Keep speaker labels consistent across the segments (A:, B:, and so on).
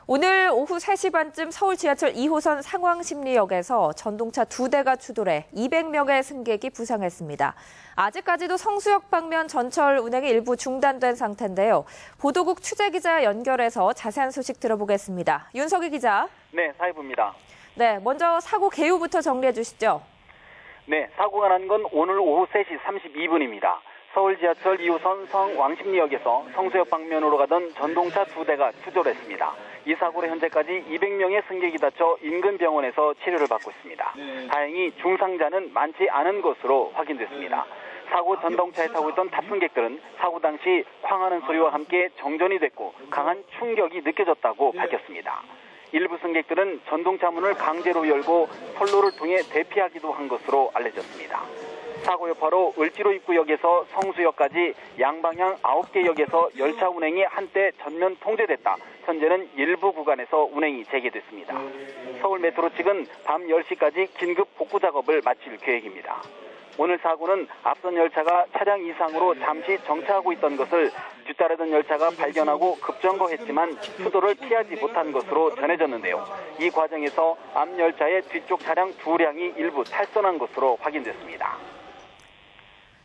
A: 오늘 오후 3시 반쯤 서울 지하철 2호선 상황심리역에서 전동차 2대가 추돌해 200명의 승객이 부상했습니다. 아직까지도 성수역 방면 전철 운행이 일부 중단된 상태인데요. 보도국 취재기자 연결해서 자세한 소식 들어보겠습니다. 윤석희 기자.
B: 네, 사회부입니다.
A: 네, 먼저 사고 개요부터 정리해 주시죠.
B: 네, 사고가 난 건 오늘 오후 3시 32분입니다. 서울 지하철 2호선 성왕십리역에서 성수역 방면으로 가던 전동차 2대가 추돌했습니다. 이 사고로 현재까지 200명의 승객이 다쳐 인근 병원에서 치료를 받고 있습니다. 다행히 중상자는 많지 않은 것으로 확인됐습니다. 사고 전동차에 타고 있던 탑승객들은 사고 당시 쾅하는 소리와 함께 정전이 됐고 강한 충격이 느껴졌다고 밝혔습니다. 일부 승객들은 전동차 문을 강제로 열고 선로를 통해 대피하기도 한 것으로 알려졌습니다. 사고 여파로 을지로 입구역에서 성수역까지 양방향 9개 역에서 열차 운행이 한때 전면 통제됐다. 현재는 일부 구간에서 운행이 재개됐습니다. 서울 메트로 측은 밤 10시까지 긴급 복구 작업을 마칠 계획입니다. 오늘 사고는 앞선 열차가 차량 이상으로 잠시 정차하고 있던 것을 뒤따르던 열차가 발견하고 급정거했지만 추돌을 피하지 못한 것으로 전해졌는데요. 이 과정에서 앞 열차의 뒤쪽 차량 2량이 일부 탈선한 것으로 확인됐습니다.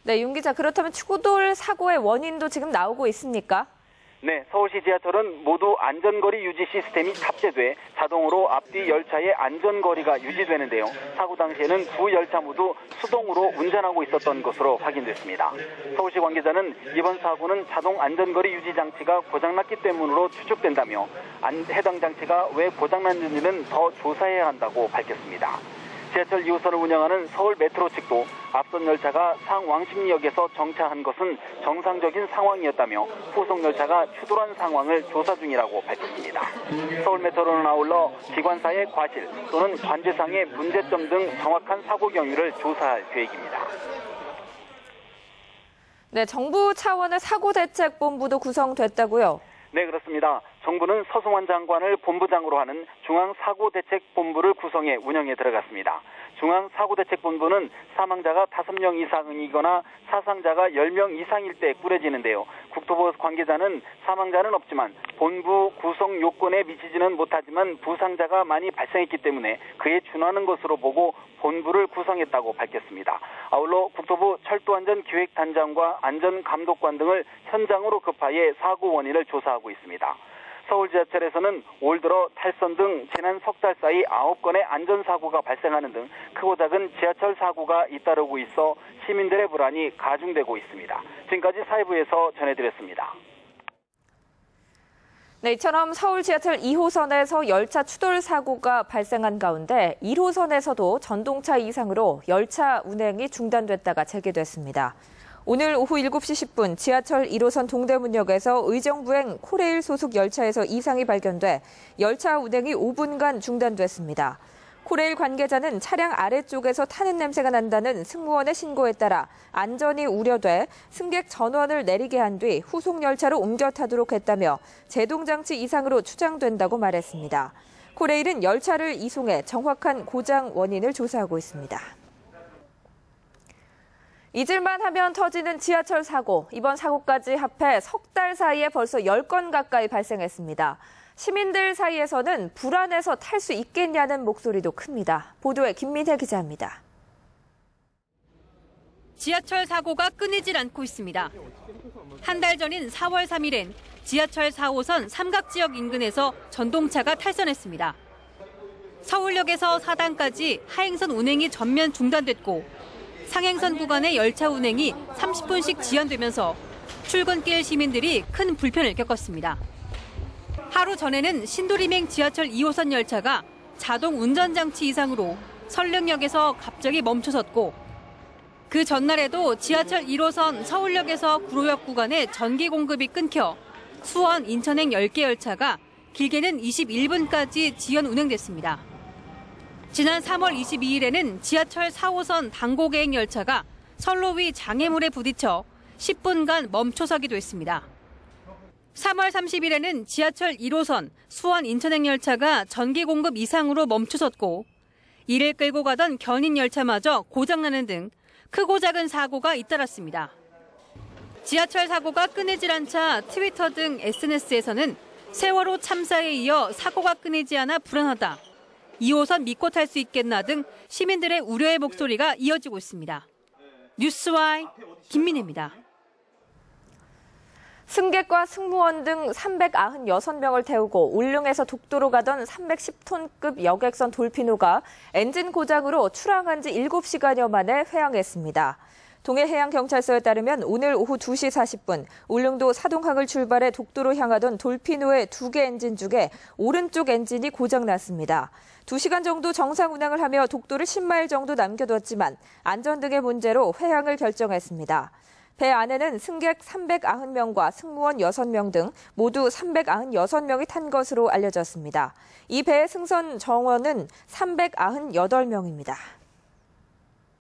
A: 네, 윤 기자, 그렇다면 추돌 사고의 원인도 지금 나오고 있습니까?
B: 네, 서울시 지하철은 모두 안전거리 유지 시스템이 탑재돼 자동으로 앞뒤 열차의 안전거리가 유지되는데요. 사고 당시에는 두 열차 모두 수동으로 운전하고 있었던 것으로 확인됐습니다. 서울시 관계자는 이번 사고는 자동 안전거리 유지 장치가 고장났기 때문으로 추측된다며 해당 장치가 왜 고장났는지는 더 조사해야 한다고 밝혔습니다. 지하철 2호선을 운영하는 서울 메트로 측도 앞선 열차가 상왕십리역에서 정차한 것은 정상적인 상황이었다며 후속 열차가 추돌한 상황을 조사 중이라고 밝혔습니다. 서울 메트로는 아울러 기관사의 과실 또는 관제상의 문제점 등 정확한 사고 경위를 조사할 계획입니다.
A: 네, 정부 차원의 사고대책본부도 구성됐다고요?
B: 네, 그렇습니다. 정부는 서승환 장관을 본부장으로 하는 중앙사고대책본부를 구성해 운영에 들어갔습니다. 중앙사고대책본부는 사망자가 5명 이상이거나 사상자가 10명 이상일 때 꾸려지는데요. 국토부 관계자는 사망자는 없지만 본부 구성 요건에 미치지는 못하지만 부상자가 많이 발생했기 때문에 그에 준하는 것으로 보고 본부를 구성했다고 밝혔습니다. 아울러 국토부 철도안전기획단장과 안전감독관 등을 현장으로 급파해 사고 원인을 조사하고 있습니다. 서울지하철에서는 올 들어 탈선 등 지난 석 달 사이 9건의 안전사고가 발생하는 등 크고 작은 지하철 사고가 잇따르고 있어 시민들의 불안이 가중되고 있습니다. 지금까지 사회부에서 전해드렸습니다.
A: 네, 이처럼 서울 지하철 2호선에서 열차 추돌 사고가 발생한 가운데 1호선에서도 전동차 이상으로 열차 운행이 중단됐다가 재개됐습니다. 오늘 오후 7시 10분 지하철 1호선 동대문역에서 의정부행 코레일 소속 열차에서 이상이 발견돼 열차 운행이 5분간 중단됐습니다. 코레일 관계자는 차량 아래쪽에서 타는 냄새가 난다는 승무원의 신고에 따라 안전이 우려돼 승객 전원을 내리게 한 뒤 후속 열차로 옮겨 타도록 했다며 제동장치 이상으로 추정된다고 말했습니다. 코레일은 열차를 이송해 정확한 고장 원인을 조사하고 있습니다. 잊을만 하면 터지는 지하철 사고. 이번 사고까지 합해 석 달 사이에 벌써 10건 가까이 발생했습니다. 시민들 사이에서는 불안해서 탈 수 있겠냐는 목소리도 큽니다. 보도에 김민혜 기자입니다.
C: 지하철 사고가 끊이질 않고 있습니다. 한 달 전인 4월 3일엔 지하철 4호선 삼각지역 인근에서 전동차가 탈선했습니다. 서울역에서 사당까지 하행선 운행이 전면 중단됐고 상행선 구간의 열차 운행이 30분씩 지연되면서 출근길 시민들이 큰 불편을 겪었습니다. 하루 전에는 신도림행 지하철 2호선 열차가 자동 운전장치 이상으로 설릉역에서 갑자기 멈춰섰고 그 전날에도 지하철 1호선 서울역에서 구로역 구간에 전기 공급이 끊겨 수원, 인천행 10개 열차가 길게는 21분까지 지연 운행됐습니다. 지난 3월 22일에는 지하철 4호선 당고개행 열차가 선로 위 장애물에 부딪혀 10분간 멈춰서기도 했습니다. 3월 30일에는 지하철 1호선 수원 인천행 열차가 전기 공급 이상으로 멈춰섰고 이를 끌고 가던 견인 열차마저 고장나는 등 크고 작은 사고가 잇따랐습니다. 지하철 사고가 끊이질 않자 트위터 등 SNS에서는 세월호 참사에 이어 사고가 끊이지 않아 불안하다. 2호선 믿고 탈 수 있겠나 등 시민들의 우려의 목소리가 이어지고 있습니다. 뉴스와이 김민혜입니다.
A: 승객과 승무원 등 396명을 태우고 울릉에서 독도로 가던 310톤급 여객선 돌피노가 엔진 고장으로 출항한 지 7시간여 만에 회항했습니다. 동해해양경찰서에 따르면 오늘 오후 2시 40분 울릉도 사동항을 출발해 독도로 향하던 돌피노의 2개 엔진 중에 오른쪽 엔진이 고장났습니다. 2시간 정도 정상 운항을 하며 독도를 10마일 정도 남겨뒀지만 안전 등의 문제로 회항을 결정했습니다. 배 안에는 승객 390명과 승무원 6명 등 모두 396명이 탄 것으로 알려졌습니다. 이 배의 승선 정원은 398명입니다.